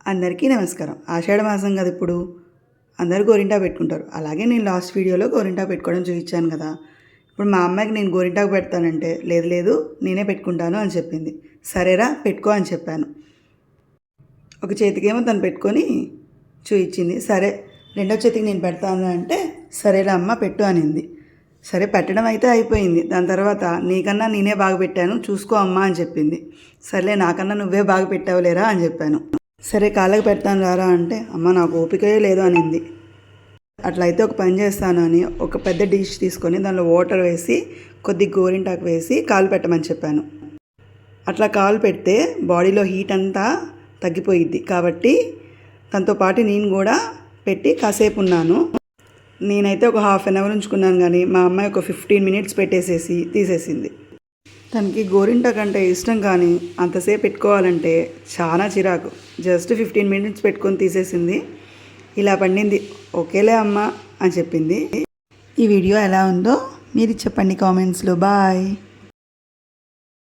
అందరికీ నమస్కారం. ఆషాఢ మాసం కదా ఇప్పుడు అందరూ గోరింటాకు పెట్టుకుంటారు. అలాగే నేను లాస్ట్ వీడియోలో గోరింటాకు పెట్టుకోవడం చూపించాను కదా. ఇప్పుడు మా అమ్మాయికి నేను గోరింటాకు పెడతానంటే లేదు లేదు నేనే పెట్టుకుంటాను అని చెప్పింది. సరేరా పెట్టుకో అని చెప్పాను. ఒక చేతికేమో తను పెట్టుకొని చూపించింది. సరే రెండో చేతికి నేను పెడతాను అంటే సరేరా అమ్మ పెట్టు అనింది. సరే పెట్టడం అయితే అయిపోయింది. దాని తర్వాత నీకన్నా నేనే బాగా పెట్టాను చూసుకో అమ్మ అని చెప్పింది. సర్లే నాకన్నా నువ్వే బాగా పెట్టావులేరా అని చెప్పాను. సరే కాళ్ళకి పెడతాను రారా అంటే అమ్మ నాకు ఓపికే లేదు అనింది. అట్లయితే ఒక పని చేస్తాను అని ఒక పెద్ద డిష్ తీసుకొని దానిలో వాటర్ వేసి కొద్ది గోరింటాకు వేసి కాలు పెట్టమని చెప్పాను. అట్లా కాలు పెడితే బాడీలో హీట్ అంతా తగ్గిపోయిద్ది. కాబట్టి తనతో పాటు నేను కూడా పెట్టి కాసేపు ఉన్నాను. నేనైతే ఒక హాఫ్ అన్ అవర్ ఉంచుకున్నాను కానీ మా అమ్మాయి ఒక 15 మినిట్స్ పెట్టేసేసి తీసేసింది. తనకి గోరింటాకు అంటే ఇష్టం కానీ అంతసేపు పెట్టుకోవాలంటే చాలా చిరాకు. జస్ట్ 15 మినిట్స్ పెట్టుకొని తీసేసింది. ఇలా పండింది. ఓకేలే అమ్మ అని చెప్పింది. ఈ వీడియో ఎలా ఉందో మీరు చెప్పండి కామెంట్స్లో. బాయ్.